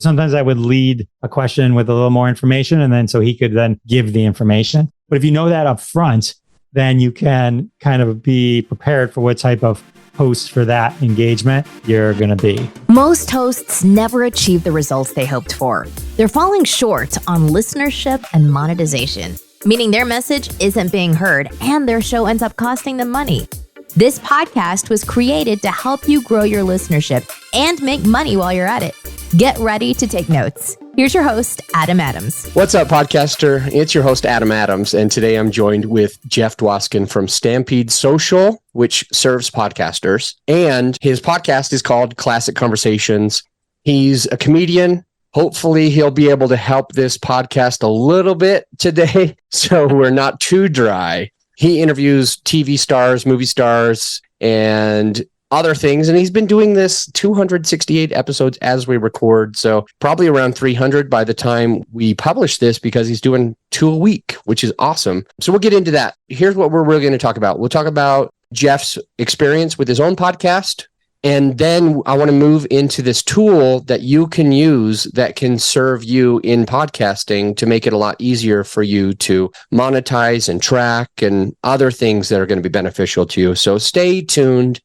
Sometimes I would lead a question with a little more information, and then so he could then give the information. But if you know that up front, then you can kind of be prepared for what type of host for that engagement you're going to be. Most hosts never achieve the results they hoped for. They're falling short on listenership and monetization, meaning their message isn't being heard and their show ends up costing them money. This podcast was created to help you grow your listenership and make money while you're at it. Get ready to take notes. Here's your host, Adam Adams. What's up, podcaster? It's your host, Adam Adams, and today I'm joined with Jeff Dwoskin from Stampede Social, which serves podcasters, and his podcast is called Classic Conversations. He's a comedian. Hopefully, he'll be able to help this podcast a little bit today, so we're not too dry. He interviews TV stars, movie stars, and other things. And he's been doing this 268 episodes as we record. So probably around 300 by the time we publish this, because he's doing 2 a week, which is awesome. So we'll get into that. Here's what we're really going to talk about. We'll talk about Jeff's experience with his own podcast. And then I want to move into this tool that you can use that can serve you in podcasting to make it a lot easier for you to monetize and track and other things that are going to be beneficial to you. So stay tuned.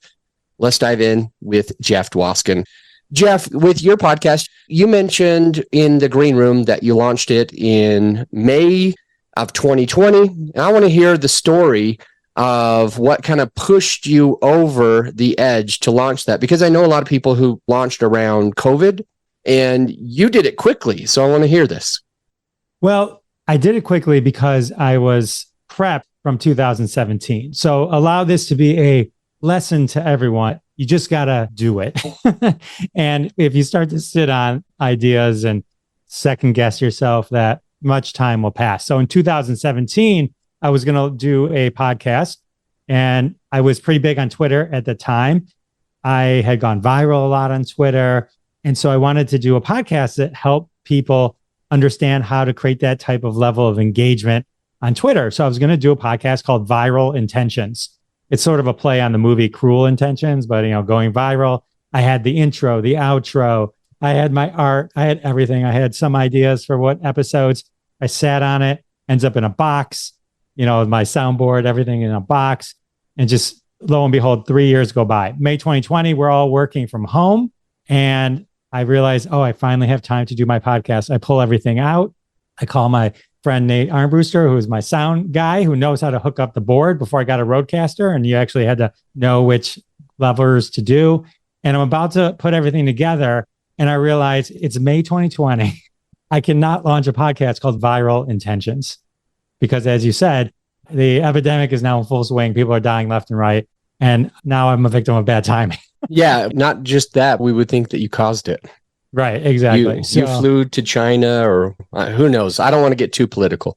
Let's dive in with Jeff Dwoskin. Jeff, with your podcast, you mentioned in the green room that you launched it in May of 2020. I want to hear the story of what kind of pushed you over the edge to launch that, because I know a lot of people who launched around COVID and you did it quickly. So I want to hear this. Well, I did it quickly because I was prepped from 2017. So allow this to be a lesson to everyone. You just got to do it. And if you start to sit on ideas and second guess yourself, that much time will pass. So in 2017, I was going to do a podcast, and I was pretty big on Twitter at the time. I had gone viral a lot on Twitter. And so I wanted to do a podcast that helped people understand how to create that type of level of engagement on Twitter. So I was going to do a podcast called Viral Intentions. It's sort of a play on the movie Cruel Intentions, but, going viral. I had the intro, the outro. I had my art. I had everything. I had some ideas for what episodes. I sat on it, ends up in a box, my soundboard, everything in a box. And just lo and behold, 3 years go by. May 2020, we're all working from home. And I realized, I finally have time to do my podcast. I pull everything out. I call my friend Nate Armbruster, who's my sound guy, who knows how to hook up the board before I got a Rodecaster. And you actually had to know which levers to do. And I'm about to put everything together. And I realize it's May 2020. I cannot launch a podcast called Viral Intentions. Because as you said, the epidemic is now in full swing. People are dying left and right. And now I'm a victim of bad timing. Yeah, not just that. We would think that you caused it. Right, exactly. You flew to China or who knows? I don't want to get too political.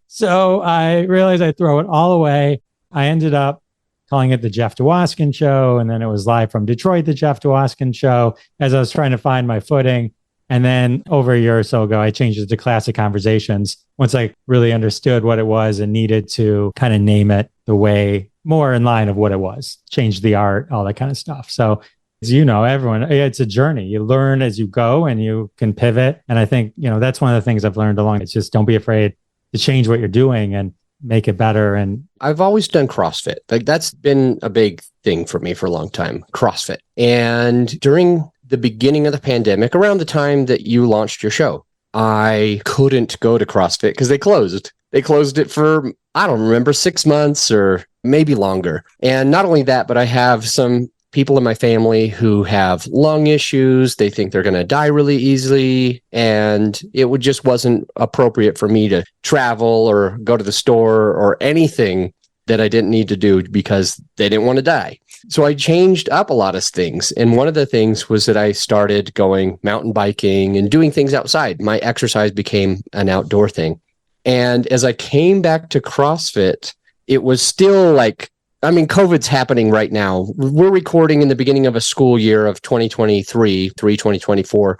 So I realized I'd throw it all away. I ended up calling it the Jeff Dwoskin Show. And then it was live from Detroit, the Jeff Dwoskin Show, as I was trying to find my footing. And then over a year or so ago, I changed it to Classic Conversations once I really understood what it was and needed to kind of name it the way more in line of what it was, change the art, all that kind of stuff. So as you know, everyone, it's a journey. You learn as you go and you can pivot. And I think, that's one of the things I've learned along. It's just don't be afraid to change what you're doing and make it better. And I've always done CrossFit. That's been a big thing for me for a long time, CrossFit. And during the beginning of the pandemic, around the time that you launched your show, I couldn't go to CrossFit because they closed. They closed it for, I don't remember, 6 months or maybe longer. And not only that, but I have some people in my family who have lung issues. They think they're going to die really easily. And it just wasn't appropriate for me to travel or go to the store or anything that I didn't need to do because they didn't want to die. So I changed up a lot of things. And one of the things was that I started going mountain biking and doing things outside. My exercise became an outdoor thing. And as I came back to CrossFit, it was still COVID's happening right now. We're recording in the beginning of a school year of 2024,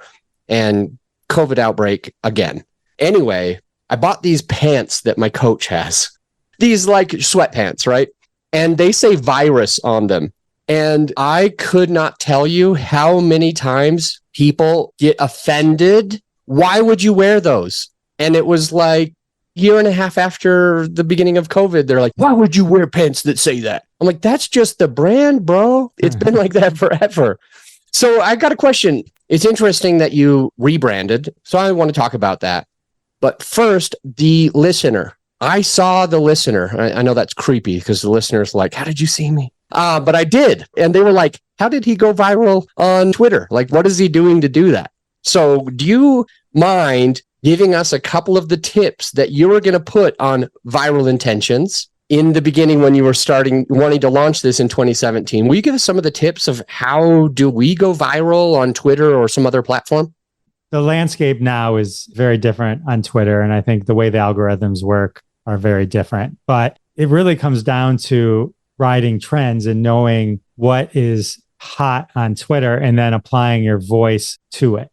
and COVID outbreak again. Anyway, I bought these pants that my coach has. These sweatpants, right? And they say virus on them. And I could not tell you how many times people get offended. Why would you wear those? And it was like year and a half after the beginning of COVID, they're like, why would you wear pants that say that? I'm like, that's just the brand, bro. It's been like that forever. So I got a question. It's interesting that you rebranded. So I want to talk about that. But first, the listener. I saw the listener. I know that's creepy because the listener's like, how did you see me? But I did. And they were like, how did he go viral on Twitter? Like, what is he doing to do that? So do you mind giving us a couple of the tips that you were going to put on viral intentions in the beginning when you were wanting to launch this in 2017? Will you give us some of the tips of how do we go viral on Twitter or some other platform? The landscape now is very different on Twitter. And I think the way the algorithms work are very different. But it really comes down to riding trends and knowing what is hot on Twitter and then applying your voice to it.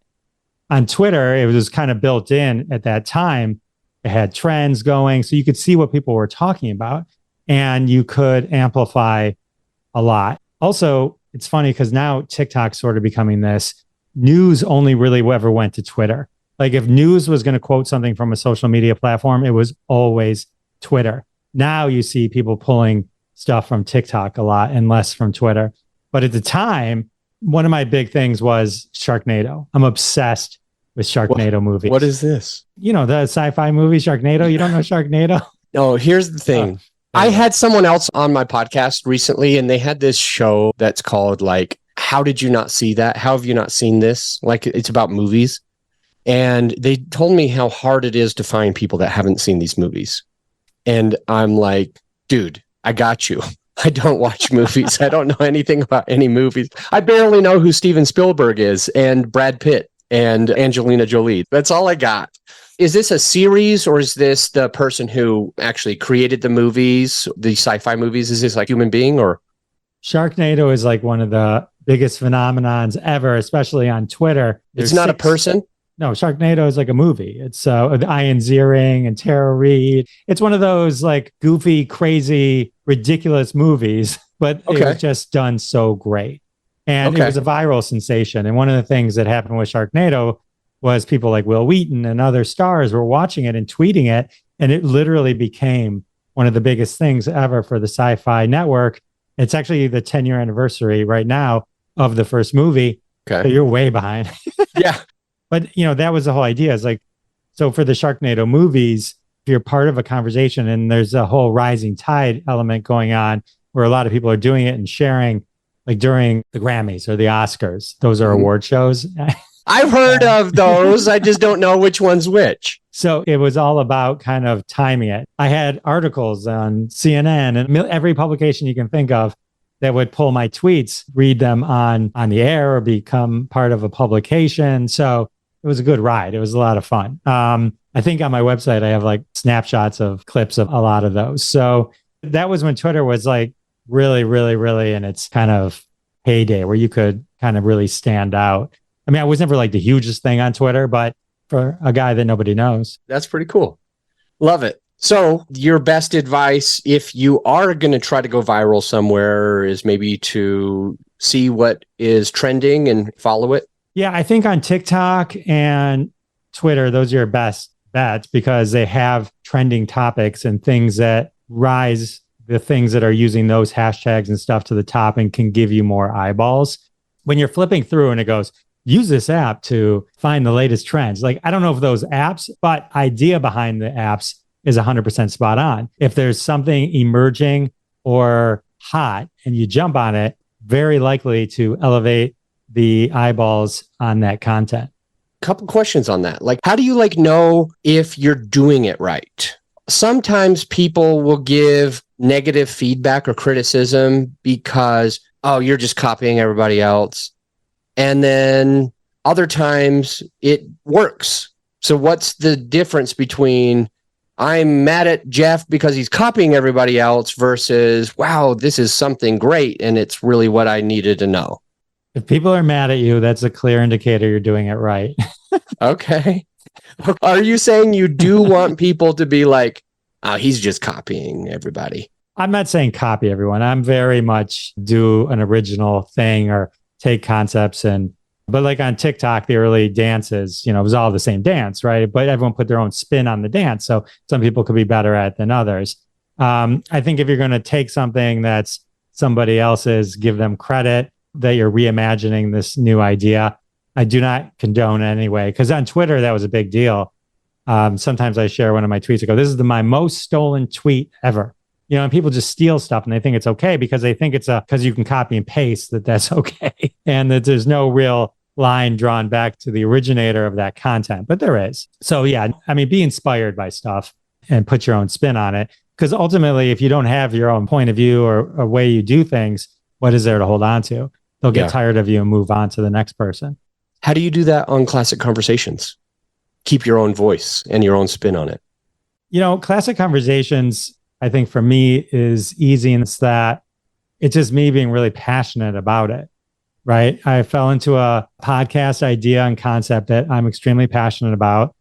On Twitter, it was kind of built in at that time. It had trends going, so you could see what people were talking about and you could amplify a lot. Also, it's funny because now TikTok's sort of becoming this. News only really ever went to Twitter. Like if news was going to quote something from a social media platform, it was always Twitter. Now you see people pulling stuff from TikTok a lot and less from Twitter. But at the time, one of my big things was Sharknado. I'm obsessed with Sharknado movies. What is this? You know, the sci-fi movie Sharknado. You don't know Sharknado? No, here's the thing. I had someone else on my podcast recently, and they had this show that's called like, how did you not see that? How have you not seen this? Like it's about movies. And they told me how hard it is to find people that haven't seen these movies. And I'm like, dude, I got you. I don't watch movies. I don't know anything about any movies. I barely know who Steven Spielberg is and Brad Pitt and Angelina Jolie. That's all I got. Is this a series or is this the person who actually created the movies, the sci-fi movies? Is this like a human being or? Sharknado is like one of the biggest phenomenons ever, especially on Twitter. It's not a person? No, Sharknado is like a movie. It's with Ian Ziering and Tara Reid. It's one of those like goofy, crazy, ridiculous movies, but it was just done so great. And it was a viral sensation. And one of the things that happened with Sharknado was people like Will Wheaton and other stars were watching it and tweeting it. And it literally became one of the biggest things ever for the Sci-Fi Network. It's actually the 10-year anniversary right now of the first movie. Okay. So you're way behind. Yeah. But, you know, that was the whole idea. Is like, so for the Sharknado movies, if you're part of a conversation and there's a whole rising tide element going on where a lot of people are doing it and sharing, like during the Grammys or the Oscars, those are award shows. I've heard of those. I just don't know which one's which. So it was all about kind of timing it. I had articles on CNN and every publication you can think of that would pull my tweets, read them on the air or become part of a publication. So it was a good ride. It was a lot of fun. I think on my website, I have like snapshots of clips of a lot of those. So that was when Twitter was like really, really, really in its kind of heyday where you could kind of really stand out. I mean, I was never like the hugest thing on Twitter, but for a guy that nobody knows. That's pretty cool. Love it. So your best advice, if you are going to try to go viral somewhere, is maybe to see what is trending and follow it? Yeah, I think on TikTok and Twitter, those are your best bets because they have trending topics and things that rise the things that are using those hashtags and stuff to the top and can give you more eyeballs. When you're flipping through and it goes, use this app to find the latest trends. Like, I don't know if those apps, but idea behind the apps is 100% spot on. If there's something emerging or hot and you jump on it, very likely to elevate the eyeballs on that content. Couple questions on that. Like, how do you like know if you're doing it right? Sometimes people will give negative feedback or criticism because, oh, you're just copying everybody else. And then other times it works. So what's the difference between I'm mad at Jeff because he's copying everybody else versus, wow, this is something great and it's really what I needed to know? If people are mad at you, that's a clear indicator you're doing it right. Okay. Are you saying you do want people to be like, oh, he's just copying everybody? I'm not saying copy everyone. I'm very much do an original thing or take concepts and But like on TikTok, the early dances, it was all the same dance, right? But everyone put their own spin on the dance. So some people could be better at it than others. I think if you're going to take something that's somebody else's, give them credit that you're reimagining this new idea. I do not condone it anyway, because on Twitter, that was a big deal. Sometimes I share one of my tweets. I go, this is my most stolen tweet ever. And people just steal stuff and they think it's okay because they think it's because you can copy and paste that's okay. And that there's no real line drawn back to the originator of that content, but there is. So yeah, be inspired by stuff and put your own spin on it. Because ultimately, if you don't have your own point of view or a way you do things, what is there to hold on to? They'll get tired of you and move on to the next person. How do you do that on Classic Conversations? Keep your own voice and your own spin on it. Classic Conversations, I think for me is easy in that it's just me being really passionate about it, right? I fell into a podcast idea and concept that I'm extremely passionate about.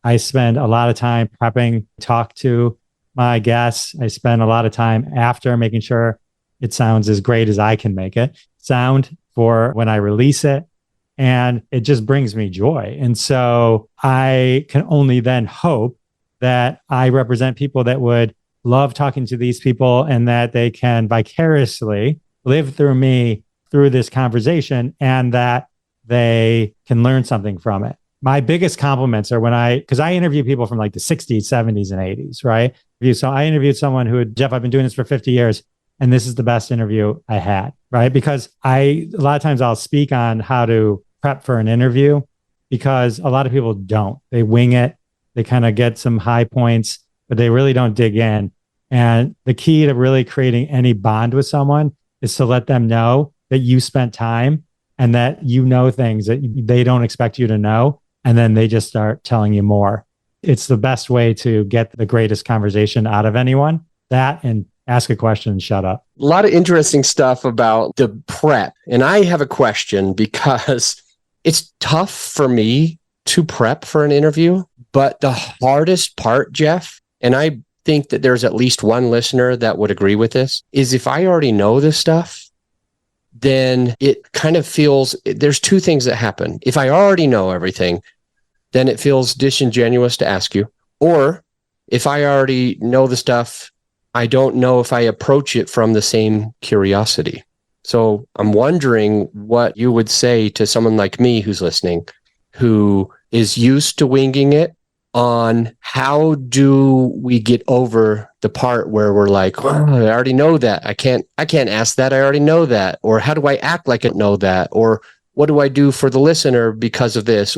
I spend a lot of time prepping, talk to my guests. I spend a lot of time after making sure it sounds as great as I can make it sound for when I release it. And it just brings me joy. And so I can only then hope that I represent people that would love talking to these people and that they can vicariously live through me through this conversation and that they can learn something from it. My biggest compliments are because I interview people from like the 60s, 70s, and 80s, right? So I interviewed someone Jeff, I've been doing this for 50 years, and this is the best interview I had, right? Because a lot of times I'll speak on how to prep for an interview because a lot of people don't. They wing it. They kind of get some high points, but they really don't dig in. And the key to really creating any bond with someone is to let them know that you spent time and that you know things that they don't expect you to know. And then they just start telling you more. It's the best way to get the greatest conversation out of anyone. That and ask a question and shut up. A lot of interesting stuff about the prep. And I have a question because it's tough for me to prep for an interview. But the hardest part, Jeff, and I think that there's at least one listener that would agree with this, is if I already know this stuff, then it kind of feels, there's two things that happen. If I already know everything, then it feels disingenuous to ask you. Or if I already know the stuff, I don't know if I approach it from the same curiosity. So I'm wondering what you would say to someone like me who's listening, who is used to winging it, on how do we get over the part where we're like, oh, I already know that. I can't ask that. I already know that. Or how do I act like I know that? Or what do I do for the listener because of this?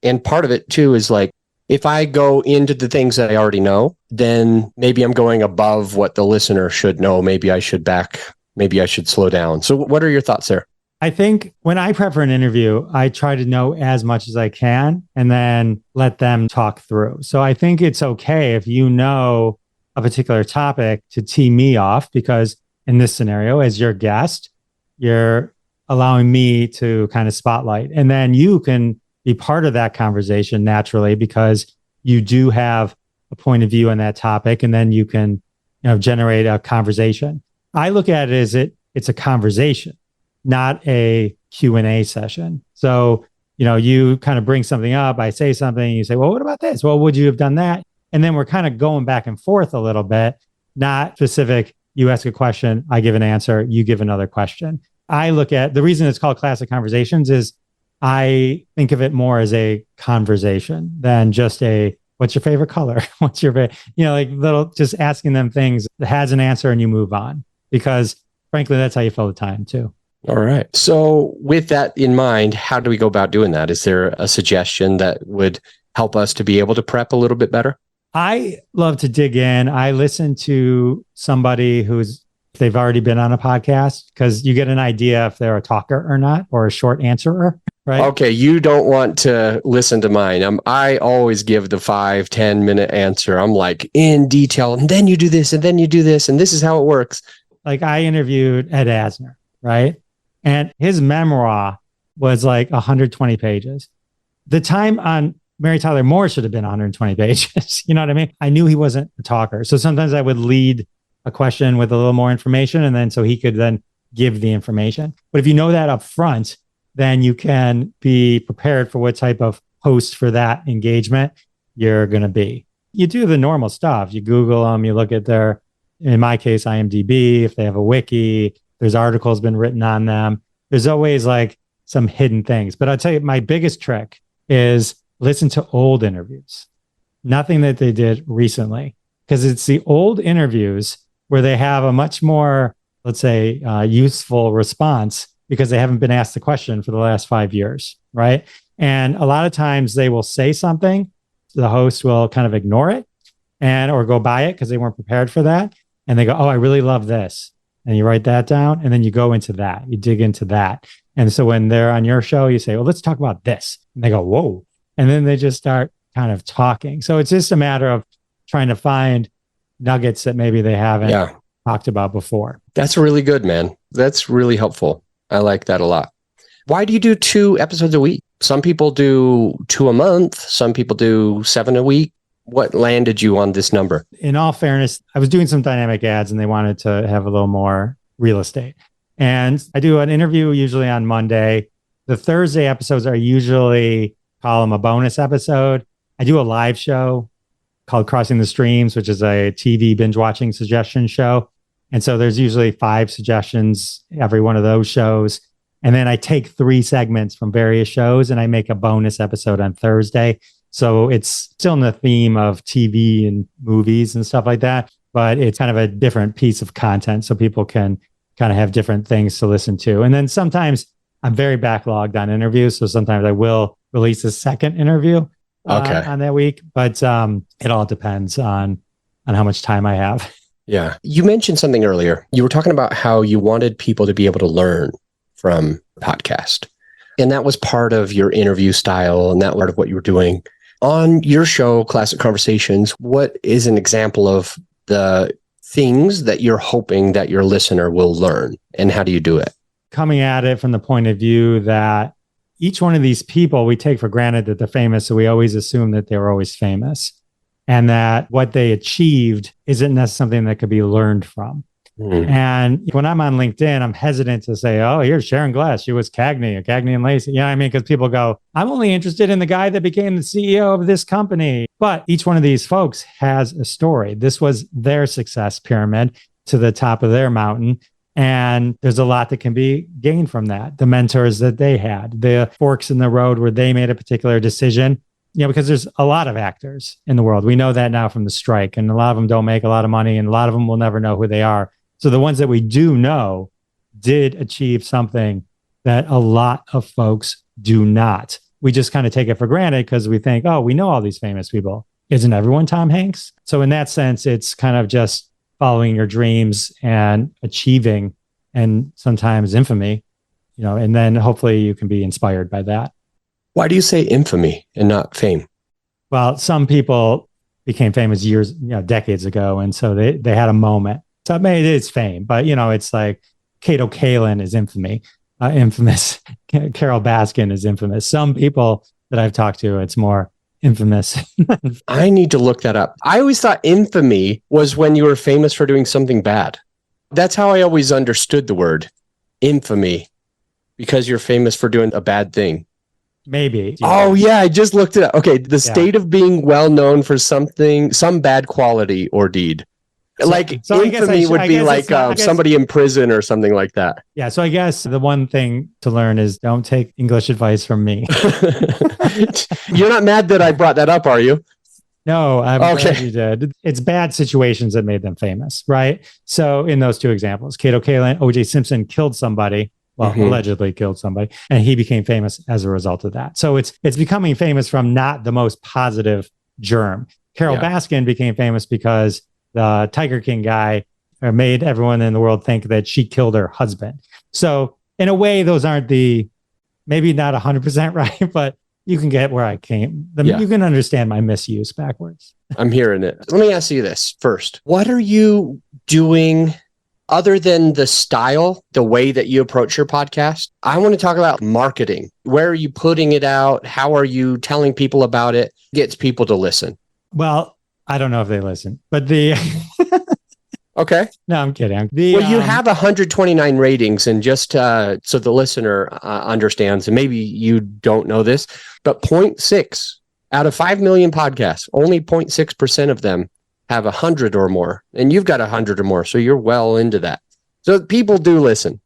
And part of it too is like, if I go into the things that I already know, then maybe I'm going above what the listener should know. Maybe I should slow down. So what are your thoughts there? I think when I prep for an interview, I try to know as much as I can and then let them talk through. So I think it's okay if you know a particular topic to tee me off, because in this scenario, as your guest, you're allowing me to kind of spotlight. And then you can be part of that conversation naturally because you do have a point of view on that topic, and then you can generate a conversation. I look at it as it's a conversation, not a Q&A session. So, you kind of bring something up, I say something, you say, well, what about this? Well, would you have done that? And then we're kind of going back and forth a little bit, not specific. You ask a question, I give an answer, you give another question. I look at the reason it's called Classic Conversations is I think of it more as a conversation than just what's your favorite color? What's your favorite, like little, just asking them things that has an answer and you move on, because frankly, that's how you fill the time too. All right. So with that in mind, how do we go about doing that? Is there a suggestion that would help us to be able to prep a little bit better? I love to dig in. I listen to somebody they've already been on a podcast, because you get an idea if they're a talker or not, or a short answerer, right? Okay. You don't want to listen to mine. I always give the 5-10 minute answer. I'm like in detail, and then you do this, and then you do this, and this is how it works. Like I interviewed Ed Asner, right? And his memoir was like 120 pages. The time on Mary Tyler Moore should have been 120 pages. You know what I mean? I knew he wasn't a talker. So sometimes I would lead a question with a little more information, and then so he could then give the information. But if you know that up front, then you can be prepared for what type of host for that engagement you're going to be. You do the normal stuff. You Google them, you look at their, in my case, IMDb, if they have a wiki, there's articles been written on them. There's always like some hidden things. But I'll tell you, my biggest trick is listen to old interviews, nothing that they did recently, because it's the old interviews where they have a much more, let's say, useful response because they haven't been asked the question for the last 5 years, right? And a lot of times they will say something, the host will kind of ignore it and or go by it because they weren't prepared for that. And they go, oh, I really love this. And you write that down and then you go into that, you dig into that. And so when they're on your show, you say, well, let's talk about this. And they go, whoa. And then they just start kind of talking. So it's just a matter of trying to find nuggets that maybe they haven't talked about before. That's really good, man. That's really helpful. I like that a lot. Why do you do 2 episodes a week? Some people do 2 a month. Some people do 7 a week. What landed you on this number? In all fairness, I was doing some dynamic ads and they wanted to have a little more real estate. And I do an interview usually on Monday. The Thursday episodes are usually, call them a bonus episode. I do a live show called Crossing the Streams, which is a TV binge watching suggestion show. And so there's usually 5 suggestions every one of those shows. And then I take 3 segments from various shows and I make a bonus episode on Thursday. So it's still in the theme of TV and movies and stuff like that, but it's kind of a different piece of content so people can kind of have different things to listen to. And then sometimes I'm very backlogged on interviews. So sometimes I will release a second interview on that week, but it all depends on how much time I have. Yeah. You mentioned something earlier. You were talking about how you wanted people to be able to learn from podcast. And that was part of your interview style and that part of what you were doing. On your show, Classic Conversations, what is an example of the things that you're hoping that your listener will learn? And how do you do it? Coming at it from the point of view that each one of these people, we take for granted that they're famous. So we always assume that they were always famous and that what they achieved isn't necessarily something that could be learned from. And when I'm on LinkedIn, I'm hesitant to say, oh, here's Sharon Glass. She was Cagney and Lacey. You know what I mean? Because people go, I'm only interested in the guy that became the CEO of this company. But each one of these folks has a story. This was their success pyramid to the top of their mountain. And there's a lot that can be gained from that. The mentors that they had, the forks in the road where they made a particular decision. You know, because there's a lot of actors in the world. We know that now from the strike. And a lot of them don't make a lot of money. And a lot of them will never know who they are. So the ones that we do know did achieve something that a lot of folks do not. We just kind of take it for granted because we think, oh, we know all these famous people. Isn't everyone Tom Hanks? So in that sense, it's kind of just following your dreams and achieving and sometimes infamy, you know, and then hopefully you can be inspired by that. Why do you say infamy and not fame? Well, some people became famous years, decades ago. And so they had a moment. So I mean, it's fame, but it's like Kato Kaelin is infamous. Carol Baskin is infamous. Some people that I've talked to, it's more infamous. I need to look that up. I always thought infamy was when you were famous for doing something bad. That's how I always understood the word infamy, because you're famous for doing a bad thing. Maybe. Oh yeah, I just looked it up. Okay, the state of being well known for something, some bad quality or deed. So infamy would be like somebody in prison or something like that. Yeah. So I guess the one thing to learn is don't take English advice from me. You're not mad that I brought that up, are you? No, I'm glad you did. It's bad situations that made them famous, right? So in those 2 examples, Kato Kaelin, O.J. Simpson killed somebody. Well, allegedly killed somebody, and he became famous as a result of that. So it's becoming famous from not the most positive germ. Carol Baskin became famous because the Tiger King guy made everyone in the world think that she killed her husband. So in a way, those aren't maybe not 100% right, but you can get where I came. You can understand my misuse backwards. I'm hearing it. Let me ask you this first. What are you doing other than the style, the way that you approach your podcast? I want to talk about marketing. Where are you putting it out? How are you telling people about it? Gets people to listen. Well, I don't know if they listen, but Okay. No, I'm kidding. Well, you have 129 ratings, and just so the listener understands, and maybe you don't know this, but 0.6 out of 5 million podcasts, only 0.6% of them have 100 or more, and you've got 100 or more, so you're well into that. So people do listen.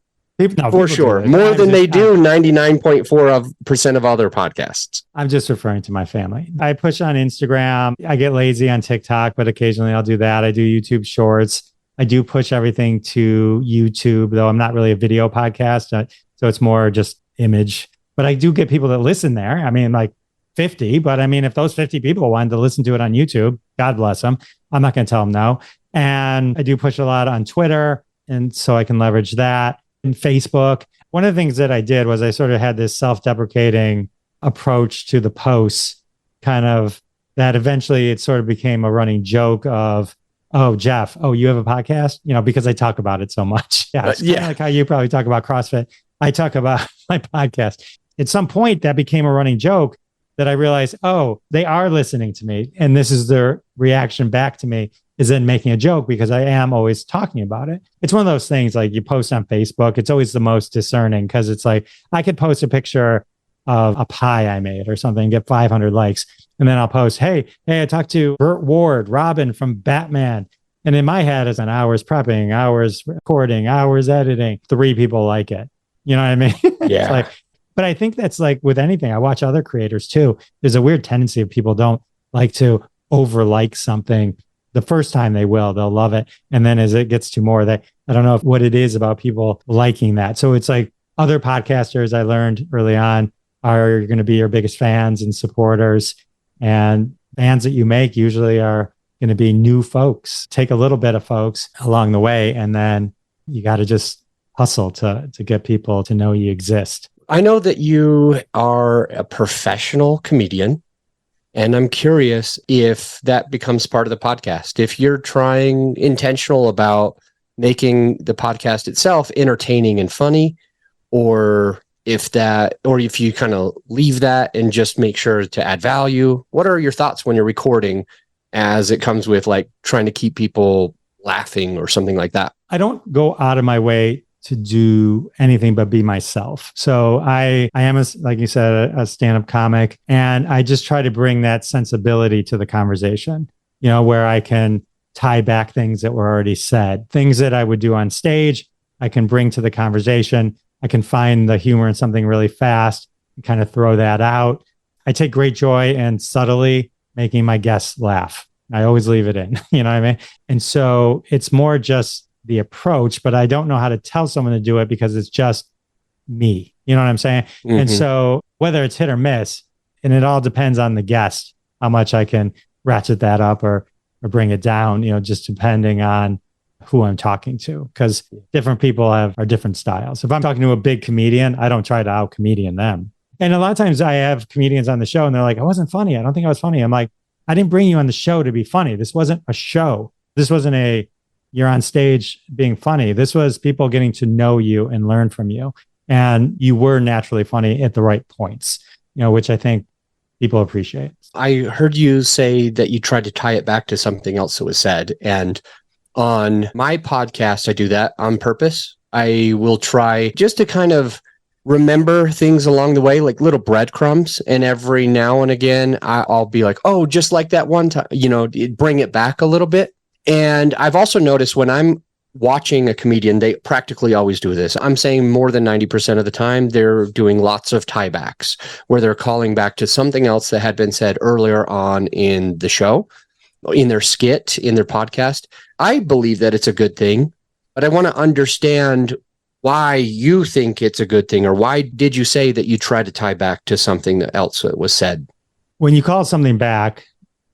For sure. More than they do 99.4% of other podcasts. I'm just referring to my family. I push on Instagram. I get lazy on TikTok, but occasionally I'll do that. I do YouTube shorts. I do push everything to YouTube, though I'm not really a video podcast. So it's more just image. But I do get people that listen there. I mean, like 50. But I mean, if those 50 people wanted to listen to it on YouTube, God bless them. I'm not going to tell them no. And I do push a lot on Twitter. And so I can leverage that. And Facebook. One of the things that I did was I sort of had this self-deprecating approach to the posts, kind of that eventually it sort of became a running joke of, oh, Jeff, oh, you have a podcast? You know, because I talk about it so much. Yeah. It's like how you probably talk about CrossFit. I talk about my podcast. At some point that became a running joke that I realized, oh, they are listening to me. And this is their reaction back to me, is then making a joke because I am always talking about it. It's one of those things like you post on Facebook. It's always the most discerning because it's like I could post a picture of a pie I made or something, get 500 likes. And then I'll post, hey, I talked to Burt Ward, Robin from Batman. And in my head, it's an hours prepping, hours recording, hours editing. 3 people like it. You know what I mean? Yeah. But I think that's like with anything. I watch other creators too. There's a weird tendency of people don't like to over like something. The first time they'll love it. And then as it gets to more, I don't know what it is about people liking that. So it's like other podcasters I learned early on are going to be your biggest fans and supporters. And fans that you make usually are going to be new folks. Take a little bit of folks along the way. And then you got to just hustle to get people to know you exist. I know that you are a professional comedian. And I'm curious if that becomes part of the podcast. If you're trying intentional about making the podcast itself entertaining and funny, or if you kind of leave that and just make sure to add value. What are your thoughts when you're recording as it comes with like trying to keep people laughing or something like that? I don't go out of my way to do anything but be myself. So I am, like you said, a stand-up comic, and I just try to bring that sensibility to the conversation, you know, where I can tie back things that were already said, things that I would do on stage, I can bring to the conversation. I can find the humor in something really fast and kind of throw that out. I take great joy in subtly making my guests laugh. I always leave it in, you know what I mean? And so it's more just the approach, but I don't know how to tell someone to do it because it's just me. You know what I'm saying? Mm-hmm. And so whether it's hit or miss, and it all depends on the guest, how much I can ratchet that up or bring it down, you know, just depending on who I'm talking to, because different people are different styles. If I'm talking to a big comedian, I don't try to out comedian them. And a lot of times I have comedians on the show and they're like, I wasn't funny. I don't think I was funny. I'm like, I didn't bring you on the show to be funny. This wasn't a show. This wasn't you're on stage being funny. This was people getting to know you and learn from you. And you were naturally funny at the right points, you know, which I think people appreciate. I heard you say that you tried to tie it back to something else that was said. And on my podcast, I do that on purpose. I will try just to kind of remember things along the way, like little breadcrumbs. And every now and again, I'll be like, oh, just like that one time, you know, bring it back a little bit. And I've also noticed when I'm watching a comedian, they practically always do this. I'm saying more than 90% of the time, they're doing lots of tiebacks where they're calling back to something else that had been said earlier on in the show, in their skit, in their podcast. I believe that it's a good thing, but I want to understand why you think it's a good thing, or why did you say that you try to tie back to something else that was said? When you call something back,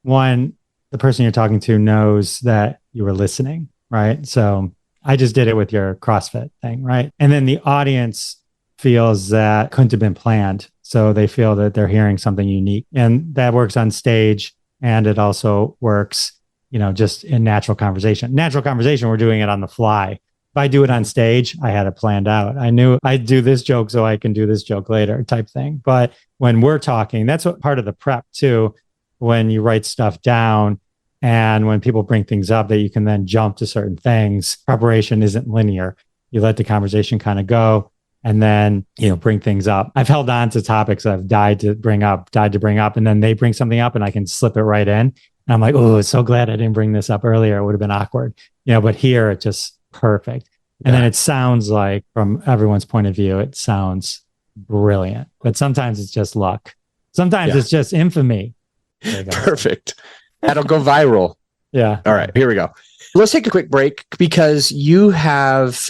one, the person you're talking to knows that you were listening, right? So I just did it with your CrossFit thing, right? And then the audience feels that couldn't have been planned. So they feel that they're hearing something unique. And that works on stage. And it also works, you know, just in natural conversation. Natural conversation, we're doing it on the fly. If I do it on stage, I had it planned out. I knew I'd do this joke so I can do this joke later type thing. But when we're talking, that's what part of the prep too. When you write stuff down, And when people bring things up that you can then jump to certain things, preparation isn't linear. You let the conversation kind of go and then, bring things up. I've held on to topics I've died to bring up. And then they bring something up and I can slip it right in. And I'm like, oh, so glad I didn't bring this up earlier. It would have been awkward, but here it's just perfect. And then it sounds like, from everyone's point of view, it sounds brilliant. But sometimes it's just luck. Sometimes it's just infamy. Perfect. That'll go viral. Yeah. All right, here we go. Let's take a quick break because you have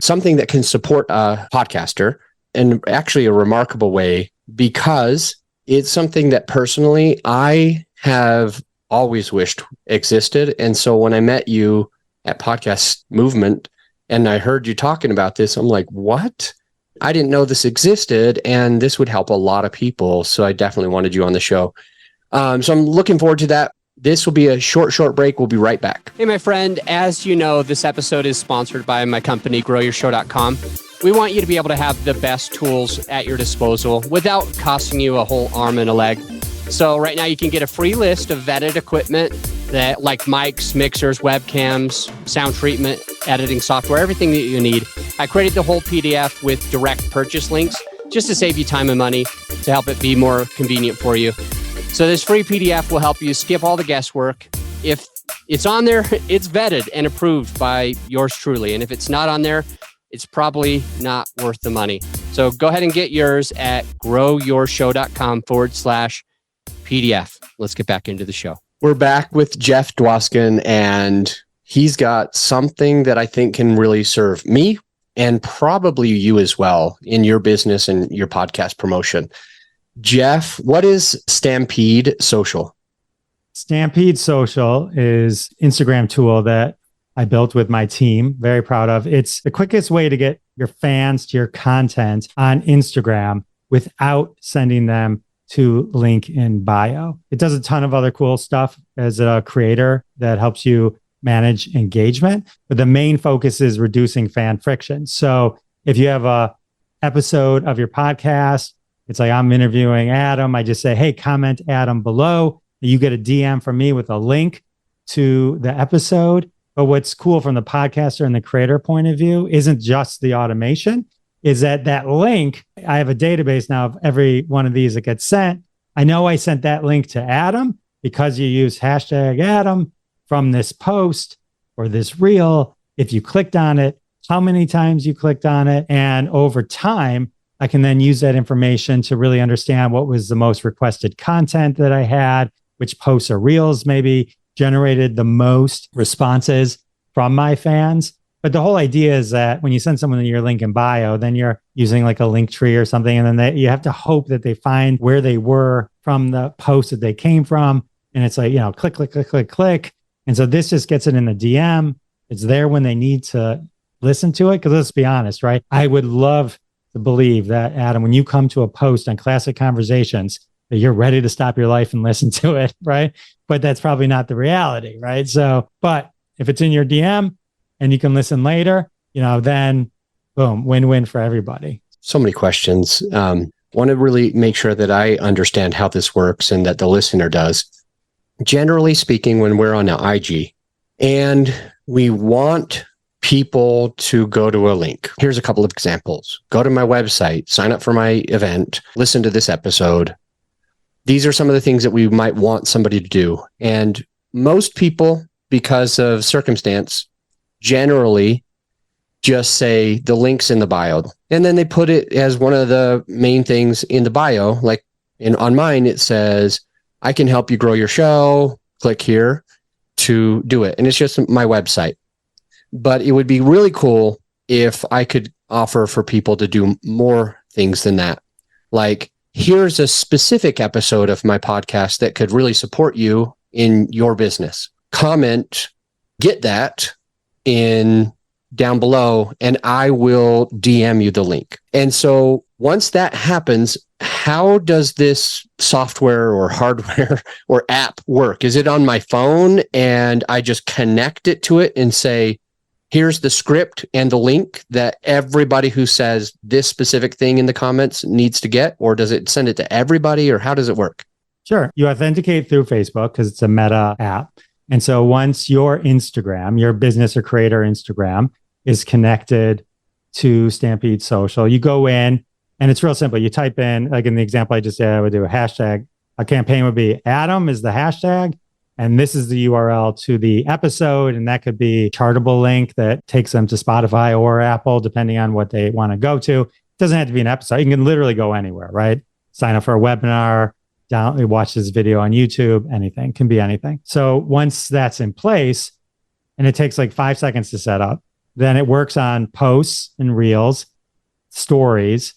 something that can support a podcaster in actually a remarkable way, because it's something that personally I have always wished existed. And so when I met you at Podcast Movement and I heard you talking about this, I'm like, what? I didn't know this existed, and this would help a lot of people. So I definitely wanted you on the show. So I'm looking forward to that. This will be a short break. We'll be right back. Hey, my friend, as you know, this episode is sponsored by my company, GrowYourShow.com. We want you to be able to have the best tools at your disposal without costing you a whole arm and a leg. So right now you can get a free list of vetted equipment that, like mics, mixers, webcams, sound treatment, editing software, everything that you need. I created the whole PDF with direct purchase links just to save you time and money, to help it be more convenient for you. So this free PDF will help you skip all the guesswork. If it's on there, it's vetted and approved by yours truly. And if it's not on there, it's probably not worth the money. So go ahead and get yours at growyourshow.com/PDF. Let's get back into the show. We're back with Jeff Dwoskin, and he's got something that I think can really serve me and probably you as well in your business and your podcast promotion. Jeff, what is Stampede Social? Stampede Social is an Instagram tool that I built with my team. Very proud of. It's the quickest way to get your fans to your content on Instagram without sending them to link in bio. It does a ton of other cool stuff as a creator that helps you manage engagement, but the main focus is reducing fan friction. So if you have a episode of your podcast, it's like I'm interviewing Adam. I just say, hey, comment Adam below. You get a DM from me with a link to the episode. But what's cool from the podcaster and the creator point of view isn't just the automation, is that link, I have a database now of every one of these that gets sent. I know I sent that link to Adam because you use hashtag Adam from this post or this reel. If you clicked on it, how many times you clicked on it. And over time, I can then use that information to really understand what was the most requested content that I had, which posts or reels maybe generated the most responses from my fans. But the whole idea is that when you send someone your link in bio, then you're using like a link tree or something. And then you have to hope that they find where they were from the post that they came from. And it's like, click, click, click, click, click. And so this just gets it in the DM. It's there when they need to listen to it. Because let's be honest, right? I would love to believe that, Adam, when you come to a post on Classic Conversations, that you're ready to stop your life and listen to it, right? But that's probably not the reality, right? So, but if it's in your DM and you can listen later, then boom, win-win for everybody. So many questions. Want to really make sure that I understand how this works and that the listener does. Generally speaking, when we're on an IG and we want people to go to a link. Here's a couple of examples. Go to my website, sign up for my event, listen to this episode. These are some of the things that we might want somebody to do. And most people, because of circumstance, generally just say the link's in the bio. And then they put it as one of the main things in the bio. Like on mine, it says, I can help you grow your show. Click here to do it. And it's just my website. But it would be really cool if I could offer for people to do more things than that. Like, here's a specific episode of my podcast that could really support you in your business. Comment, get that in down below, and I will DM you the link. And so once that happens, how does this software or hardware or app work? Is it on my phone and I just connect it to it and say, here's the script and the link that everybody who says this specific thing in the comments needs to get? Or does it send it to everybody, or how does it work? Sure. You authenticate through Facebook because it's a Meta app. And so once your Instagram, your business or creator Instagram is connected to Stampede Social, you go in and it's real simple. You type in, like in the example I just said, I would do a hashtag. A campaign would be Adam is the hashtag. And this is the URL to the episode. And that could be a chartable link that takes them to Spotify or Apple, depending on what they want to go to. It doesn't have to be an episode. You can literally go anywhere, right? Sign up for a webinar, watch this video on YouTube, anything, can be anything. So once that's in place, and it takes like 5 seconds to set up, then it works on posts and reels, stories,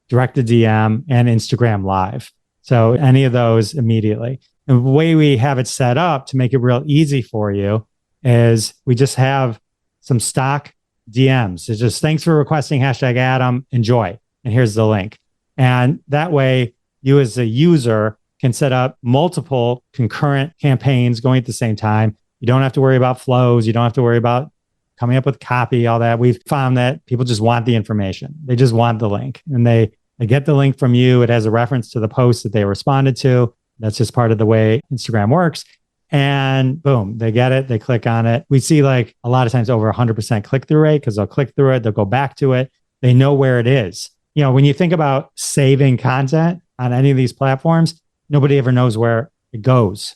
direct to DM, and Instagram Live. So any of those immediately. And the way we have it set up to make it real easy for you is we just have some stock DMs. It's just, thanks for requesting hashtag Adam, enjoy. And here's the link. And that way you as a user can set up multiple concurrent campaigns going at the same time. You don't have to worry about flows. You don't have to worry about coming up with copy, all that. We've found that people just want the information. They just want the link, and they get the link from you. It has a reference to the post that they responded to. That's just part of the way Instagram works. And boom, they get it. They click on it. We see like a lot of times over 100% click-through rate because they'll click through it. They'll go back to it. They know where it is. You know, when you think about saving content on any of these platforms, nobody ever knows where it goes.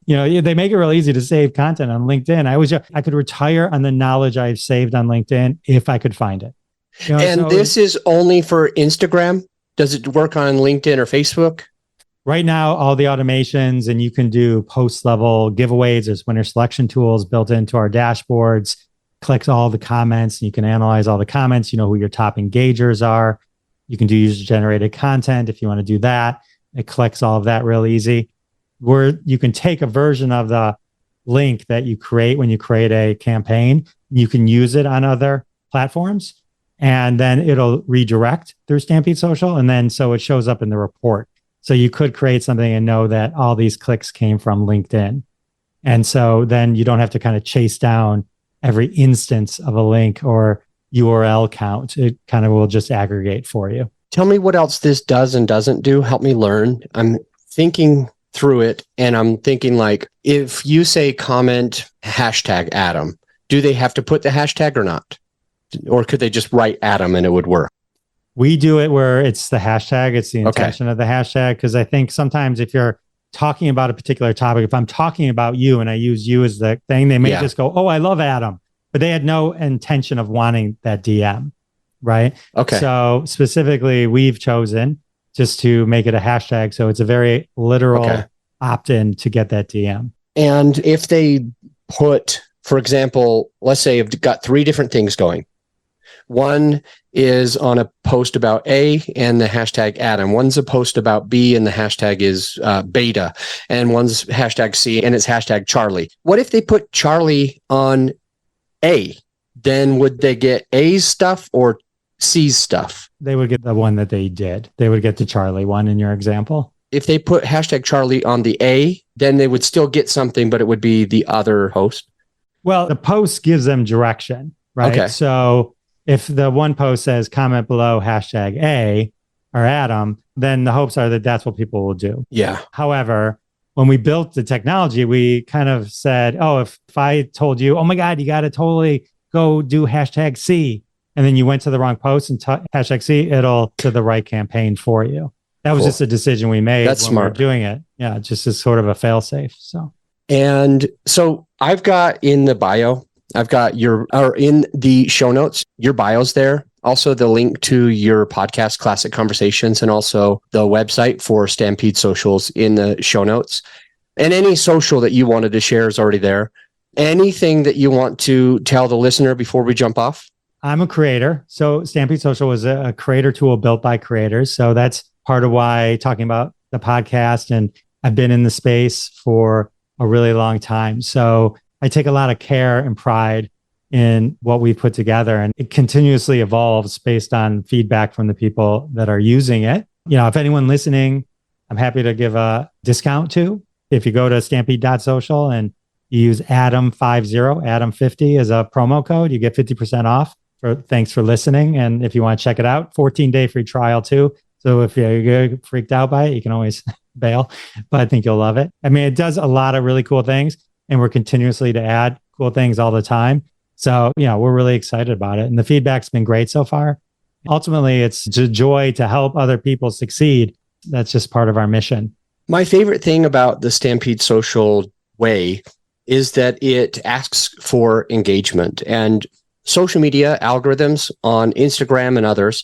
You know, they make it real easy to save content on LinkedIn. I could retire on the knowledge I've saved on LinkedIn if I could find it. You know, and so this is only for Instagram? Does it work on LinkedIn or Facebook? Right now, all the automations, and you can do post-level giveaways. There's winner selection tools built into our dashboards. Clicks all the comments, and you can analyze all the comments. You know who your top engagers are. You can do user-generated content if you want to do that. It collects all of that real easy. Where you can take a version of the link that you create when you create a campaign, you can use it on other platforms, and then it'll redirect through Stampede Social, and then so it shows up in the report. So you could create something and know that all these clicks came from LinkedIn. And so then you don't have to kind of chase down every instance of a link or URL count. It kind of will just aggregate for you. Tell me what else this does and doesn't do. Help me learn. I'm thinking through it, and I'm thinking like, if you say comment hashtag Adam, do they have to put the hashtag or not? Or could they just write Adam and it would work? We do it where it's the hashtag, it's the intention of the hashtag. Because I think sometimes if you're talking about a particular topic, if I'm talking about you and I use you as the thing, they may just go, oh, I love Adam. But they had no intention of wanting that DM, right? Okay. So specifically, we've chosen just to make it a hashtag. So it's a very literal opt-in to get that DM. And if they put, for example, let's say you've got 3 different things going. One is on a post about A and the hashtag Adam. One's a post about B and the hashtag is beta. And one's hashtag C and it's hashtag Charlie. What if they put Charlie on A? Then would they get A's stuff or C's stuff? They would get the one that they did. They would get the Charlie one in your example. If they put hashtag Charlie on the A, then they would still get something, but it would be the other post. Well, the post gives them direction, right? Okay. So if the one post says comment below hashtag A or Adam, then the hopes are that that's what people will do. Yeah. However, when we built the technology, we kind of said, oh, if I told you, oh my God, you got to totally go do hashtag C, and then you went to the wrong post and hashtag C, it'll to the right campaign for you. That was just a decision we made. That's when smart. we were doing it. Yeah, just as sort of a fail safe. So. And so I've got in the bio, I've got or in the show notes, your bio's there. Also the link to your podcast, Classic Conversations, and also the website for Stampede Socials in the show notes. And any social that you wanted to share is already there. Anything that you want to tell the listener before we jump off? I'm a creator. So Stampede Social was a creator tool built by creators. So that's part of why talking about the podcast, and I've been in the space for a really long time. So I take a lot of care and pride in what we put together, and it continuously evolves based on feedback from the people that are using it. You know, if anyone listening, I'm happy to give a discount to. If you go to stampede.social and you use Adam50, Adam50 as a promo code, you get 50% off. Thanks for listening. And if you want to check it out, 14-day free trial too. So if you're freaked out by it, you can always bail, but I think you'll love it. I mean, it does a lot of really cool things. and we're continuously to add cool things all the time. So, we're really excited about it. And the feedback's been great so far. Ultimately, it's a joy to help other people succeed. That's just part of our mission. My favorite thing about the Stampede Social way is that it asks for engagement, and social media algorithms on Instagram and others,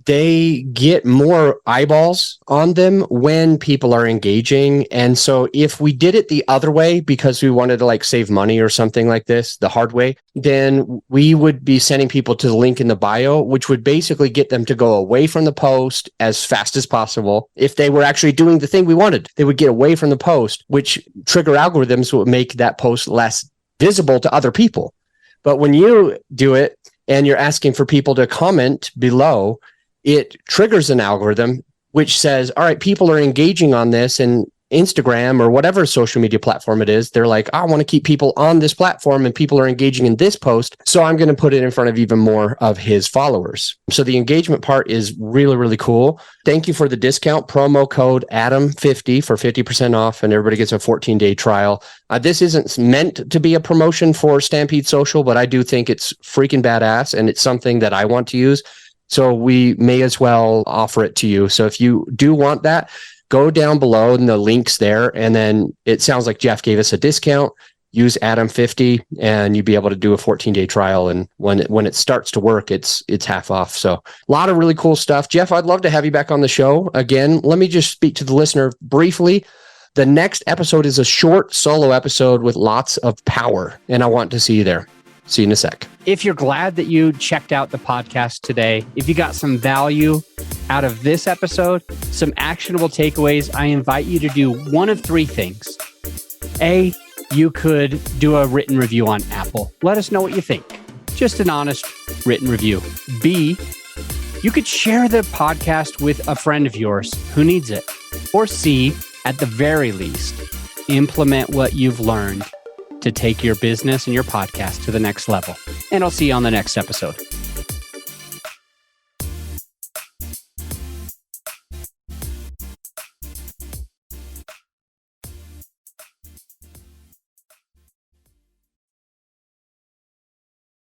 they get more eyeballs on them when people are engaging. And so if we did it the other way because we wanted to save money or something like this, the hard way, then we would be sending people to the link in the bio, which would basically get them to go away from the post as fast as possible. If they were actually doing the thing we wanted, they would get away from the post, which trigger algorithms would make that post less visible to other people. But when you do it and you're asking for people to comment below, it triggers an algorithm which says, all right, people are engaging on this, and Instagram or whatever social media platform it is, they're like, I want to keep people on this platform and people are engaging in this post. So I'm going to put it in front of even more of his followers. So the engagement part is really, really cool. Thank you for the discount. Promo code Adam50 for 50% off, and everybody gets a 14-day trial. This isn't meant to be a promotion for Stampede Social, but I do think it's freaking badass, and it's something that I want to use. So we may as well offer it to you. So if you do want that, go down below in the links there. And then it sounds like Jeff gave us a discount. Use Adam50 and you'll be able to do a 14-day trial. And when it starts to work, it's half off. So a lot of really cool stuff. Jeff, I'd love to have you back on the show again. Let me just speak to the listener briefly. The next episode is a short solo episode with lots of power, and I want to see you there. See you in a sec. If you're glad that you checked out the podcast today, if you got some value out of this episode, some actionable takeaways, I invite you to do one of three things. A, you could do a written review on Apple. Let us know what you think. Just an honest written review. B, you could share the podcast with a friend of yours who needs it. Or C, at the very least, implement what you've learned to take your business and your podcast to the next level. And I'll see you on the next episode.